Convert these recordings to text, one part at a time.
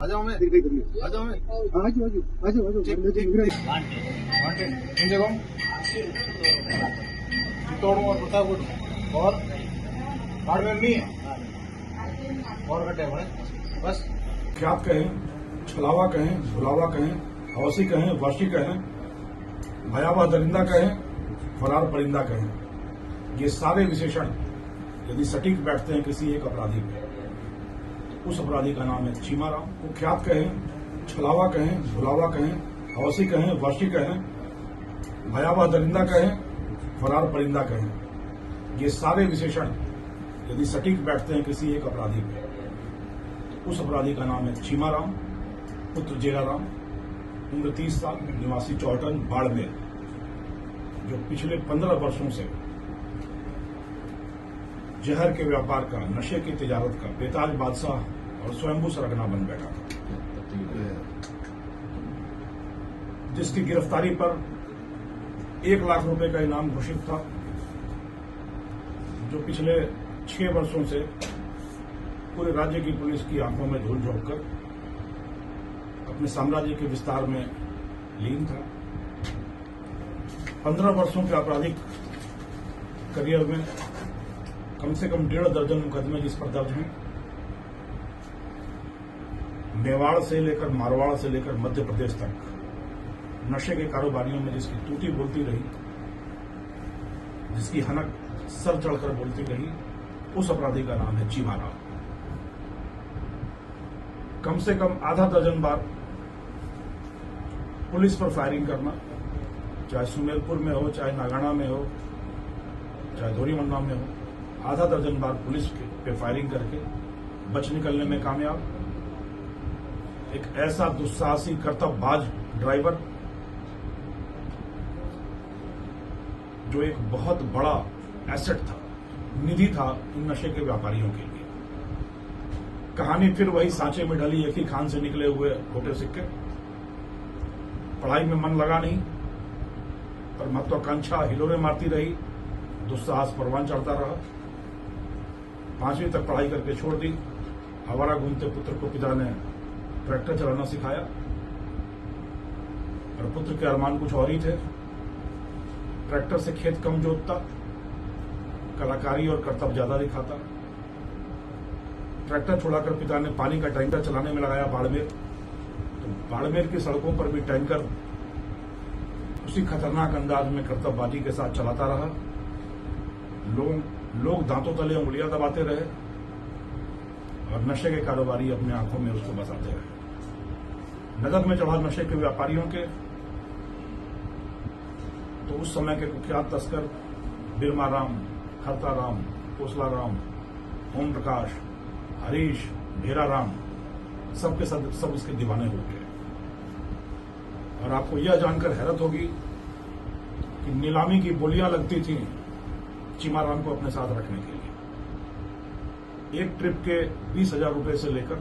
आ जाओ मैं आ जाओ मैं देखो चित्तौड़ और प्रतापगढ़ और बाड़मेर नहीं है और घटे बड़े बस ख्यात कहें, छलावा कहें, भुलावा कहें, हौसी कहें, वर्षी कहें, भयावह दरिंदा कहें, फरार परिंदा कहें, ये सारे विशेषण यदि सटीक बैठते हैं किसी एक अपराधी पे, उस अपराधी का नाम है चीमाराम। कुख्यात कहें, छलावा कहें, भुलावा कहें, हौसी कहें, वर्षी कहें, भयावह दरिंदा कहें, फरार परिंदा कहें, ये सारे विशेषण यदि सटीक बैठते हैं किसी एक अपराधी पे, उस अपराधी का नाम है चीमाराम पुत्र जेराराम, उम्र 30 साल, निवासी चौहटन बाड़मेर, जो पिछले 15 वर्षों से जहर के व्यापार का, नशे की तिजारत का बेताज बादशाह और स्वयंभू सरगना बन बैठा था, जिसकी गिरफ्तारी पर 1 लाख रुपए का इनाम घोषित था, जो पिछले 6 वर्षों से पूरे राज्य की पुलिस की आंखों में धूल झोंक कर अपने साम्राज्य के विस्तार में लीन था। 15 वर्षों के आपराधिक करियर में कम से कम 1.5 दर्जन मुकदमे जिस पर दर्ज हैं, मेवाड़ से लेकर मारवाड़ से लेकर मध्य प्रदेश तक नशे के कारोबारियों में जिसकी टूटी बोलती रही, जिसकी हनक सर चढ़कर बोलती रही, उस अपराधी का नाम है चीमाराम। कम से कम आधा दर्जन बार पुलिस पर फायरिंग करना, चाहे सुमेरपुर में हो, चाहे नागाना में हो, चाहे धोरीमन्ना में हो, आधा दर्जन बार पुलिस पे फायरिंग करके बच निकलने में कामयाब। एक ऐसा दुस्साहसी कर्तव्यबाज ड्राइवर जो एक बहुत बड़ा एसेट था, निधि था इन नशे के व्यापारियों के लिए। कहानी फिर वही सांचे में ढली एक ही खान से निकले हुए खोटे सिक्के। पढ़ाई में मन लगा नहीं, पर महत्वाकांक्षा हिलोरे मारती रही, दुस्साहस परवान चढ़ता रहा। 5वीं तक पढ़ाई करके छोड़ दी। आवारा घूमते पुत्र को पिता ने ट्रैक्टर चलाना सिखाया, और पुत्र के अरमान कुछ और ही थे। ट्रैक्टर से खेत कम जोतता, कलाकारी और कर्तव्य ज्यादा दिखाता। ट्रैक्टर छोड़ाकर पिता ने पानी का टैंकर चलाने में लगाया बाड़मेर। तो बाड़मेर की सड़कों पर भी टैंकर उसी खतरनाक अंदाज में कर्तव्यबाजी के साथ चलाता रहा। लोग दांतों तले उंगलियां दबाते रहे और नशे के कारोबारी अपने आंखों में उसको बसाते रहे। नगद में चढ़ा नशे के व्यापारियों के तो उस समय के कुख्यात तस्कर बिरमाराम, खरताराम, कोसलाराम, ओम प्रकाश, हरीश, भेराराम सब इसके दीवाने हो गए। और आपको यह जानकर हैरत होगी कि नीलामी की बोलियां लगती थी चीमाराम को अपने साथ रखने के लिए। एक ट्रिप के 20,000 रुपए से लेकर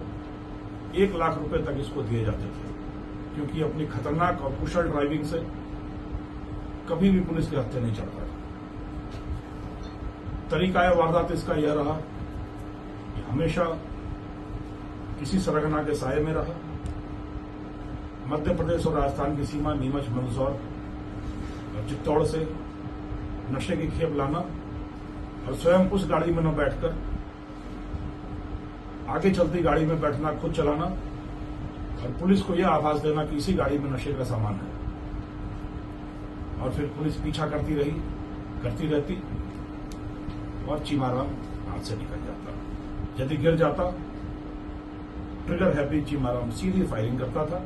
1 लाख रुपए तक इसको दिए जाते थे, क्योंकि अपनी खतरनाक और कुशल ड्राइविंग से कभी भी पुलिस के हत्थे नहीं चढ़ता था। तरीका वारदात इसका यह रहा कि हमेशा किसी सरगना के साये में रहा। मध्य प्रदेश और राजस्थान की सीमा नीमच, मंदसौर और चित्तौड़ से नशे की खेप लाना और स्वयं उस गाड़ी में न बैठकर आगे चलती गाड़ी में बैठना, खुद चलाना और पुलिस को यह आभास देना कि इसी गाड़ी में नशे का सामान है। और फिर पुलिस पीछा करती रहती और चीमाराम हाथ से निकल जाता। यदि गिर जाता, ट्रिगर हैप्पी चीमाराम सीधी फायरिंग करता था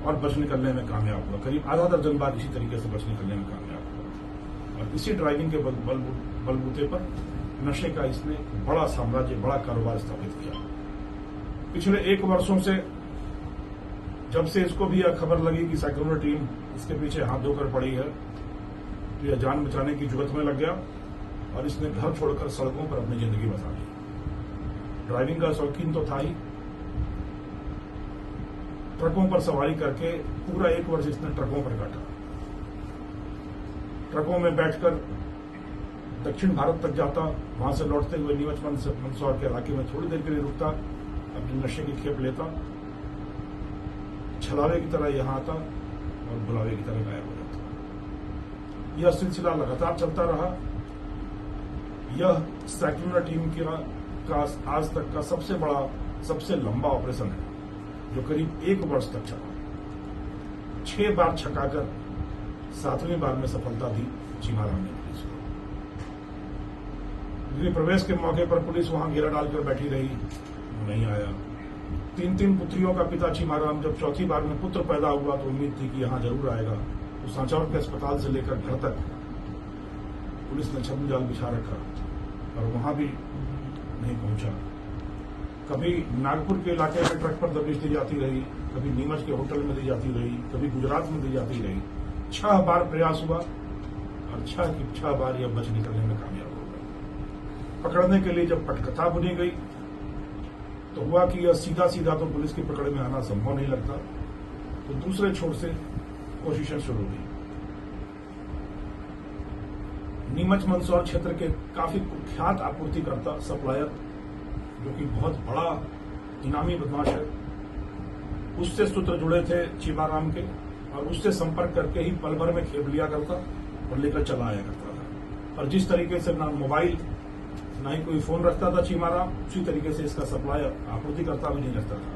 और बच निकलने में कामयाब हुआ। करीब आधा दर्जन बार इसी तरीके से बच निकलने में कामयाब हुआ। और इसी ड्राइविंग के बलबूते पर नशे का इसने बड़ा साम्राज्य, बड़ा कारोबार स्थापित किया। पिछले 1 वर्षों से जब से इसको भी यह खबर लगी कि सेक्युलर टीम इसके पीछे हाथ धोकर पड़ी है, तो यह जान बचाने की जुगत में लग गया और इसने घर छोड़कर सड़कों पर अपनी जिंदगी बसा ली। ड्राइविंग का शौकीन तो था ही, ट्रकों पर सवारी करके पूरा 1 वर्ष इसने ट्रकों पर काटा। ट्रकों में बैठकर दक्षिण भारत तक जाता, वहां से लौटते हुए नीमच मंदसौर के इलाके में थोड़ी देर के लिए रुकता, अपने नशे की खेप लेता, छलावे की तरह यहां आता और बुलावे की तरह गायब हो जाता। यह सिलसिला लगातार चलता रहा। यह सेक्युलर टीम का आज तक का सबसे बड़ा, सबसे लंबा ऑपरेशन है, जो करीब 1 वर्ष तक चला। 6 बार छकाकर 7वीं बार में सफलता दी चीमाराम ने पुलिस को। गृह प्रवेश के मौके पर पुलिस वहां घेरा डालकर बैठी रही, नहीं आया। 3 पुत्रियों का पिता चीमाराम जब 4थी बार में पुत्र पैदा हुआ तो उम्मीद थी कि यहां जरूर आएगा। तो सांचौर के अस्पताल से लेकर घर तक पुलिस ने छद्म जाल बिछा रखा, और वहां भी नहीं पहुंचा। कभी नागपुर के इलाके में ट्रक पर दबिश दी जाती रही, कभी नीमच के होटल में दी जाती रही, कभी गुजरात में दी जाती रही। 6 बार प्रयास हुआ और 6 की 6 बार यह बच निकलने में कामयाब हो गया। पकड़ने के लिए जब पटकथा बुनी गई तो हुआ कि यह सीधा सीधा तो पुलिस की पकड़ में आना संभव नहीं लगता, तो दूसरे छोर से कोशिशें शुरू हुई। नीमच मंदसौर क्षेत्र के काफी कुख्यात आपूर्तिकर्ता सप्लायर, जो कि बहुत बड़ा इनामी बदमाश है, उससे सूत्र जुड़े थे चीमाराम के, और उससे संपर्क करके ही पल भर में खेप लिया करता और लेकर चला आया करता था। और जिस तरीके से ना मोबाइल ना ही कोई फोन रखता था चीमाराम, उसी तरीके से इसका सप्लायर आपूर्तिकर्ता भी नहीं रखता था,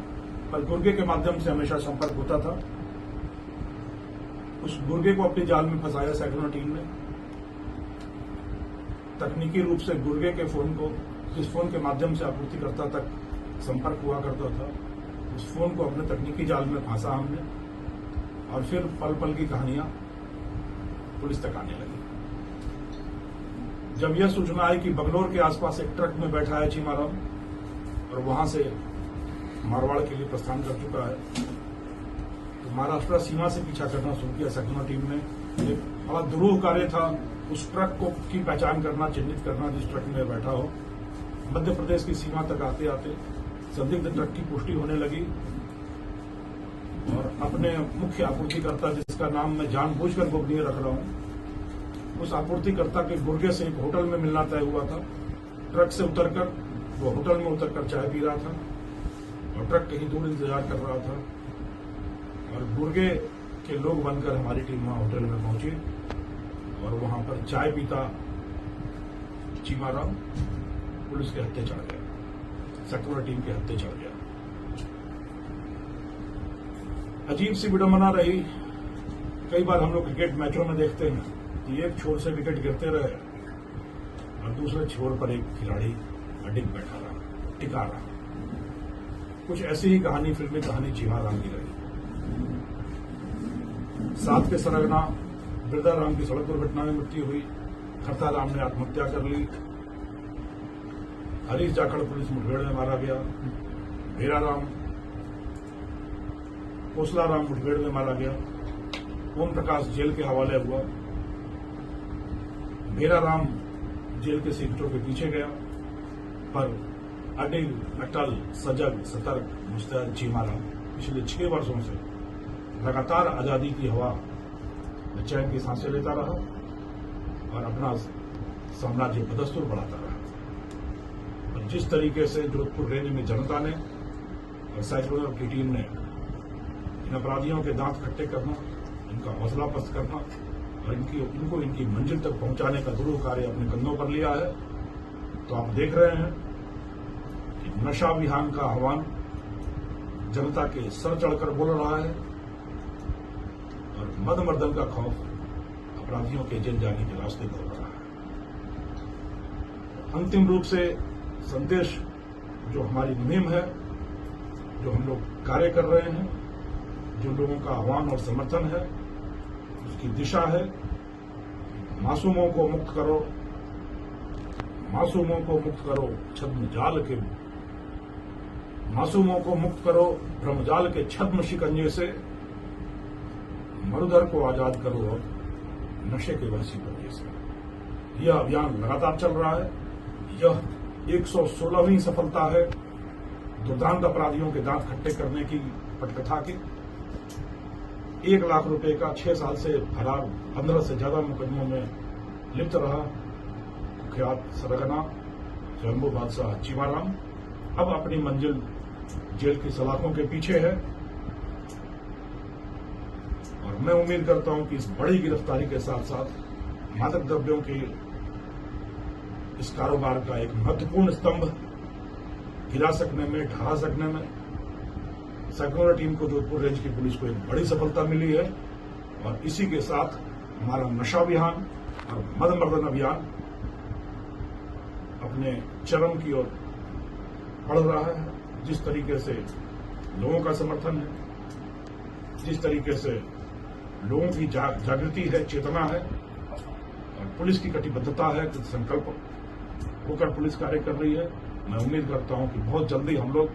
पर गुर्गे के माध्यम से हमेशा संपर्क होता था। उस गुर्गे को अपने जाल में फंसाया सेक्युलर टीम ने। तकनीकी रूप से गुर्गे के फोन को, जिस फोन के माध्यम से आपूर्तिकर्ता तक संपर्क हुआ करता था, उस फोन को अपने तकनीकी जाल में फंसा हमने, और फिर पल पल की कहानियां पुलिस तक आने लगी। जब यह सूचना आई कि बगलौर के आसपास एक ट्रक में बैठा है चीमाराम और वहां से मारवाड़ के लिए प्रस्थान कर चुका है, तो महाराष्ट्र सीमा से पीछा करना शुरू किया सेक्युलर टीम ने। एक बड़ा दुरूह कार्य था उस ट्रक को की पहचान करना, चिन्हित करना जिस ट्रक में बैठा हो। मध्य प्रदेश की सीमा तक आते आते संदिग्ध ट्रक की पुष्टि होने लगी, और अपने मुख्य आपूर्तिकर्ता, जिसका नाम मैं जानबूझकर गोपनीय रख रहा हूं, उस आपूर्तिकर्ता के गुर्गे से एक होटल में मिलना तय हुआ था। ट्रक से उतरकर वो होटल में उतरकर चाय पी रहा था, और ट्रक कहीं दूर इंतजार कर रहा था, और गुर्गे के लोग बनकर हमारी टीम वहां होटल में पहुंची, और वहां पर चाय पीता चीमाराम पुलिस के हत्थे चढ़ गया, सेक्युलर टीम के हत्थे चढ़ गया। अजीब सी विडंबना रही। कई बार हम लोग क्रिकेट मैचों में देखते हैं कि एक छोर से विकेट गिरते रहे और दूसरे छोर पर एक खिलाड़ी अडिग बैठा रहा, टिका रहा। कुछ ऐसी ही कहानी, फिल्मी कहानी चीमाराम की रही। साथ के सरगना बिरदाराम की सड़क दुर्घटना में मृत्यु हुई, खरताराम ने आत्महत्या कर ली, हरीश जाखड़ पुलिस मुठभेड़ में मारा गया, भेराराम, कोसलाराम मुठभेड़ में मारा गया, ओम प्रकाश जेल के हवाले हुआ, भेराराम जेल के सीटों के पीछे गया, पर अडिग, अटल, सजग, सतर्क, मुस्तैद चीमाराम पिछले 6 वर्षों से लगातार आजादी की हवा में चैन की सांसें लेता रहा और अपना साम्राज्य बदस्तूर बढ़ाता रहा। और जिस तरीके से जोधपुर रेंज में जनता ने और सेक्युलर की टीम ने इन अपराधियों के दांत खट्टे करना, इनका हौसला पस्त करना और इनको इनकी मंजिल तक पहुंचाने का दुरूह कार्य अपने कंधों पर लिया है, तो आप देख रहे हैं कि नशा विहान का आह्वान जनता के सर चढ़कर बोल रहा है, और मदमर्दन का खौफ अपराधियों के जेल जाने के रास्ते पर रहा है। अंतिम रूप से संदेश जो हमारी मुहिम है, जो हम लोग कार्य कर रहे हैं, जो लोगों का आह्वान और समर्थन है, उसकी दिशा है मासूमों को मुक्त करो, मासूमों को मुक्त करो छद्म जाल के, मासूमों को मुक्त करो भ्रमजाल के छद्म शिकंजे से, मरुधर को आजाद करो और नशे के वहशी पंजे से। यह अभियान लगातार चल रहा है। यह 116वीं सफलता है दुर्दांत अपराधियों के दांत खट्टे करने की पटकथा की। 1 लाख रुपए का 6 साल से फरार 15 से ज्यादा मुकदमों में लिप्त रहा कुख्यात सरगना स्वयंभू बादशाह चीमाराम अब अपनी मंजिल जेल की सलाखों के पीछे है। और मैं उम्मीद करता हूं कि इस बड़ी गिरफ्तारी के साथ साथ मादक द्रव्यों के इस कारोबार का एक महत्वपूर्ण स्तंभ गिरा सकने में, ढहा सकने में सरगोजा टीम को जोधपुर रेंज की पुलिस को एक बड़ी सफलता मिली है। और इसी के साथ हमारा नशा अभियान और मदमर्दन अभियान अपने चरम की ओर बढ़ रहा है। जिस तरीके से लोगों का समर्थन है, जिस तरीके से लोगों की जागृति है, चेतना है और पुलिस की कटिबद्धता है, संकल्प होकर पुलिस कार्य कर रही है, मैं उम्मीद करता हूं कि बहुत जल्दी हम लोग